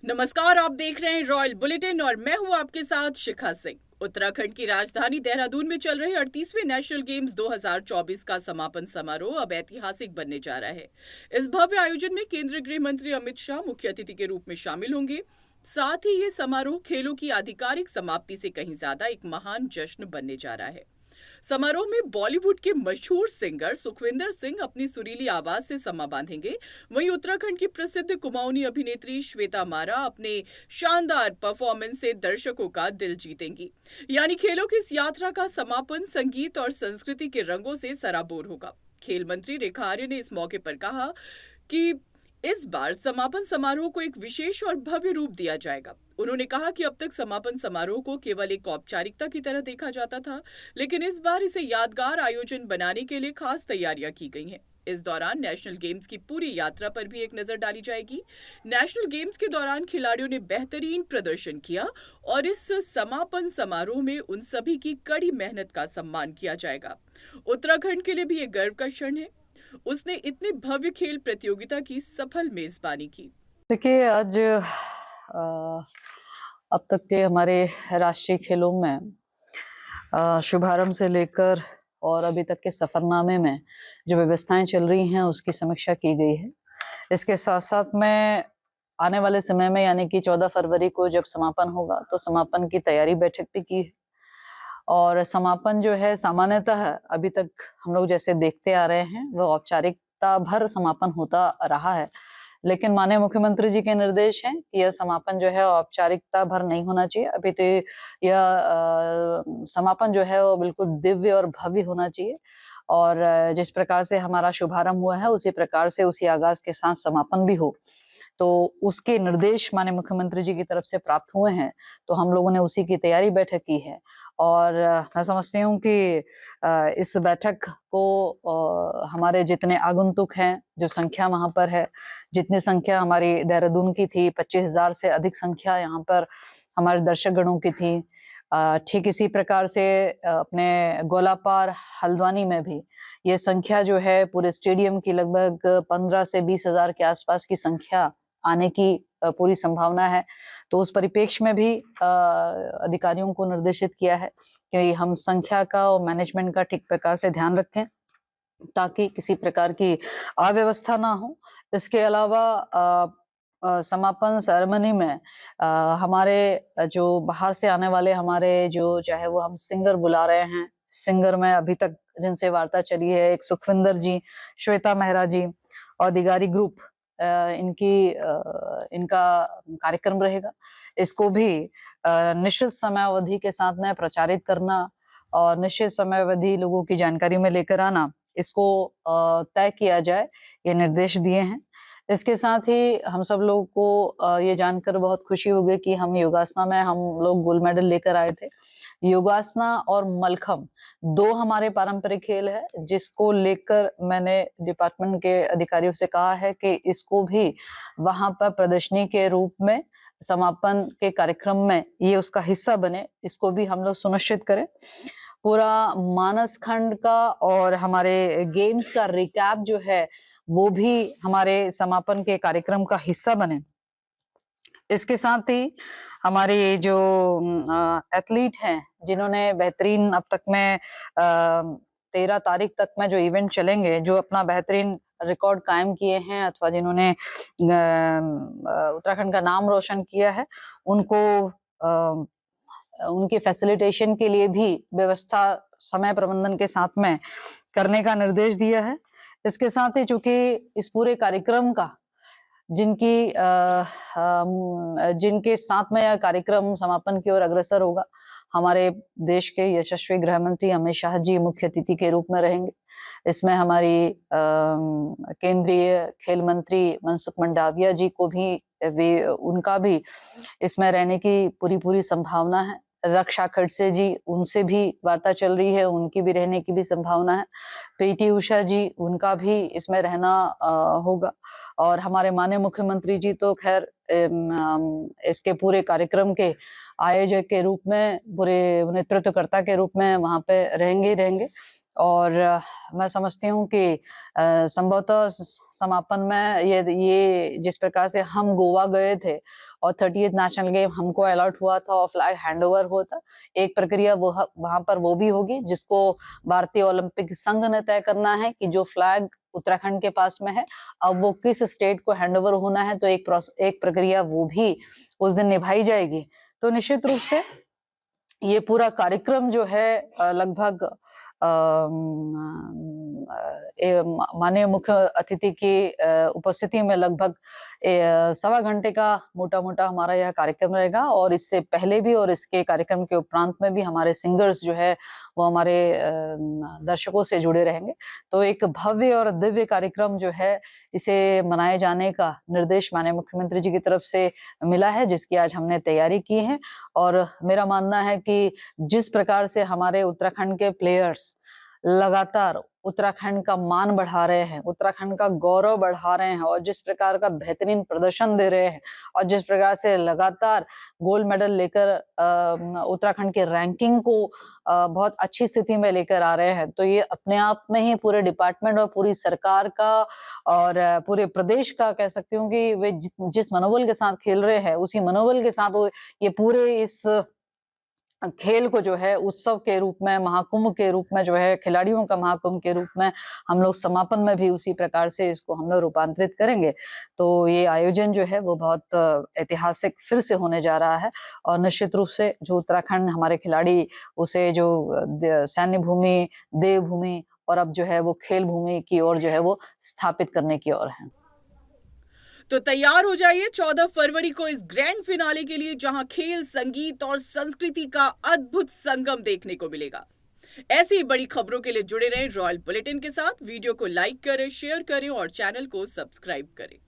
नमस्कार, आप देख रहे हैं रॉयल बुलेटिन और मैं हूं आपके साथ शिखा सिंह। उत्तराखंड की राजधानी देहरादून में चल रहे 38वें नेशनल गेम्स 2024 का समापन समारोह अब ऐतिहासिक बनने जा रहा है। इस भव्य आयोजन में केंद्रीय गृह मंत्री अमित शाह मुख्य अतिथि के रूप में शामिल होंगे। साथ ही ये समारोह खेलों की आधिकारिक समाप्ति से कहीं ज्यादा एक महान जश्न बनने जा रहा है। समारोह में बॉलीवुड के मशहूर सिंगर सुखविंदर सिंह अपनी सुरीली आवाज से समा बांधेंगे। वहीं उत्तराखंड की प्रसिद्ध कुमाऊनी अभिनेत्री श्वेता मारा अपने शानदार परफॉर्मेंस से दर्शकों का दिल जीतेंगी। यानी खेलों की इस यात्रा का समापन संगीत और संस्कृति के रंगों से सराबोर होगा। खेल मंत्री रेखा आर्य ने इस मौके पर कहा कि इस बार समापन समारोह को एक विशेष और भव्य रूप दिया जाएगा। उन्होंने कहा कि अब तक समापन समारोह को केवल एक औपचारिकता की तरह देखा जाता था, लेकिन इस बार इसे यादगार आयोजन बनाने के लिए खास तैयारियां की गई हैं। इस दौरान नेशनल गेम्स की पूरी यात्रा पर भी एक नजर डाली जाएगी। नेशनल गेम्स के दौरान खिलाड़ियों ने बेहतरीन प्रदर्शन किया और इस समापन समारोह में उन सभी की कड़ी मेहनत का सम्मान किया जाएगा। उत्तराखंड के लिए भी एक गर्व का क्षण है। उसने इतने भव्य खेल प्रतियोगिता की सफल मेजबानी की। देखिए आज अब तक के हमारे राष्ट्रीय खेलों में शुभारंभ से लेकर और अभी तक के सफरनामे में जो व्यवस्थाएं चल रही हैं उसकी समीक्षा की गई है। इसके साथ साथ में आने वाले समय में यानी कि 14 फरवरी को जब समापन होगा तो समापन की तैयारी बैठक भी की है। और समापन जो है सामान्यतः अभी तक हम लोग जैसे देखते आ रहे हैं वो औपचारिकता भर समापन होता रहा है, लेकिन माननीय मुख्यमंत्री जी के निर्देश हैं कि यह समापन जो है औपचारिकता भर नहीं होना चाहिए। अभी तो यह समापन जो है वो बिल्कुल दिव्य और भव्य होना चाहिए और जिस प्रकार से हमारा शुभारंभ हुआ है उसी प्रकार से उसी आगाज के साथ समापन भी हो, तो उसके निर्देश माननीय मुख्यमंत्री जी की तरफ से प्राप्त हुए हैं। तो हम लोगों ने उसी की तैयारी बैठक की है और मैं समझती हूँ कि इस बैठक को हमारे जितने आगंतुक हैं, जो संख्या वहां पर है, जितनी संख्या हमारी देहरादून की थी, 25,000 से अधिक संख्या यहाँ पर हमारे दर्शक गणों की थी। ठीक इसी प्रकार से अपने गोलापार हल्द्वानी में भी ये संख्या जो है पूरे स्टेडियम की लगभग 15 से 20,000 के आसपास की संख्या आने की पूरी संभावना है। तो उस परिप्रेक्ष्य में भी अधिकारियों को निर्देशित किया है कि हम संख्या का और मैनेजमेंट का ठीक प्रकार से ध्यान रखें ताकि किसी प्रकार की अव्यवस्था ना हो। इसके अलावा समापन सेरेमनी में हमारे जो बाहर से आने वाले हमारे जो चाहे वो हम सिंगर बुला रहे हैं, सिंगर में अभी तक जिनसे वार्ता चली है, एक सुखविंदर जी, श्वेता मेहरा जी और दिगारी ग्रुप, इनका कार्यक्रम रहेगा। इसको भी निश्चित समयावधि के साथ में प्रचारित करना और निश्चित समयावधि लोगों की जानकारी में लेकर आना, इसको तय किया जाए, ये निर्देश दिए हैं। इसके साथ ही हम सब लोगों को ये जानकर बहुत खुशी हो गई कि हम योगासना में हम लोग गोल्ड मेडल लेकर आए थे। योगासना और मलखम 2 हमारे पारंपरिक खेल है, जिसको लेकर मैंने डिपार्टमेंट के अधिकारियों से कहा है कि इसको भी वहां पर प्रदर्शनी के रूप में समापन के कार्यक्रम में ये उसका हिस्सा बने, इसको भी हम लोग सुनिश्चित करें। पूरा मानस खंड का और हमारे गेम्स का रिकैप जो है वो भी हमारे समापन के कार्यक्रम का हिस्सा बने। इसके साथ ही हमारे जो एथलीट हैं जिन्होंने बेहतरीन अब तक में 13 तारीख तक में जो इवेंट चलेंगे, जो अपना बेहतरीन रिकॉर्ड कायम किए हैं अथवा जिन्होंने उत्तराखंड का नाम रोशन किया है, उनको उनकी फैसिलिटेशन के लिए भी व्यवस्था समय प्रबंधन के साथ में करने का निर्देश दिया है। इसके साथ ही चूंकि इस पूरे कार्यक्रम का जिनके साथ में यह कार्यक्रम समापन की ओर अग्रसर होगा, हमारे देश के यशस्वी गृह मंत्री अमित शाह जी मुख्य अतिथि के रूप में रहेंगे। इसमें हमारी केंद्रीय खेल मंत्री मनसुख मंडाविया जी को भी उनका भी इसमें रहने की पूरी संभावना है। रक्षा खड़से जी, उनसे भी वार्ता चल रही है, उनकी भी रहने की भी संभावना है। पीटी उषा जी, उनका भी इसमें रहना होगा और हमारे माननीय मुख्यमंत्री जी तो खैर इसके पूरे कार्यक्रम के आयोजक के रूप में, पूरे नेतृत्वकर्ता के रूप में वहां पे रहेंगे ही रहेंगे। और मैं समझती हूँ कि संभवतः समापन में ये जिस प्रकार से हम गोवा गए थे और 30th नेशनल गेम हमको अलॉट हुआ था और फ्लैग हैंडओवर हुआ था, एक प्रक्रिया वो वहाँ पर वो भी होगी जिसको भारतीय ओलंपिक संघ ने तय करना है कि जो फ्लैग उत्तराखंड के पास में है, अब वो किस स्टेट को हैंडओवर होना है, तो एक प्रक्रिया वो भी उस दिन निभाई जाएगी। तो निश्चित रूप से ये पूरा कार्यक्रम जो है लगभग माननीय मुख्य अतिथि की उपस्थिति में लगभग 1.25 घंटे का मोटा-मोटा हमारा यह कार्यक्रम रहेगा और इससे पहले भी और इसके कार्यक्रम के उपरांत में भी हमारे सिंगर्स जो है वो हमारे दर्शकों से जुड़े रहेंगे। तो एक भव्य और दिव्य कार्यक्रम जो है इसे मनाए जाने का निर्देश माननीय मुख्यमंत्री जी की तरफ से मिला है, जिसकी आज हमने तैयारी की है और मेरा मानना है कि जिस प्रकार से हमारे उत्तराखंड के प्लेयर्स लगातार उत्तराखंड का मान बढ़ा रहे हैं, उत्तराखंड का गौरव बढ़ा रहे हैं और जिस प्रकार का बेहतरीन प्रदर्शन दे रहे हैं और जिस प्रकार से लगातार गोल्ड मेडल लेकर उत्तराखंड की रैंकिंग को बहुत अच्छी स्थिति में लेकर आ रहे हैं, तो ये अपने आप में ही पूरे डिपार्टमेंट और पूरी सरकार का और पूरे प्रदेश का कह सकती हूँ कि वे जिस मनोबल के साथ खेल रहे हैं, उसी मनोबल के साथ वो ये पूरे इस खेल को जो है उत्सव के रूप में, महाकुंभ के रूप में जो है, खिलाड़ियों का महाकुंभ के रूप में हम लोग समापन में भी उसी प्रकार से इसको हम लोग रूपांतरित करेंगे। तो ये आयोजन जो है वो बहुत ऐतिहासिक फिर से होने जा रहा है और निश्चित रूप से जो उत्तराखंड हमारे खिलाड़ी उसे जो सैन्य भूमि, देवभूमि और अब जो है वो खेल भूमि की ओर जो है वो स्थापित करने की ओर है। तो तैयार हो जाइए 14 फरवरी को इस ग्रैंड फिनाले के लिए, जहां खेल, संगीत और संस्कृति का अद्भुत संगम देखने को मिलेगा। ऐसी ही बड़ी खबरों के लिए जुड़े रहें रॉयल बुलेटिन के साथ। वीडियो को लाइक करें, शेयर करें और चैनल को सब्सक्राइब करें।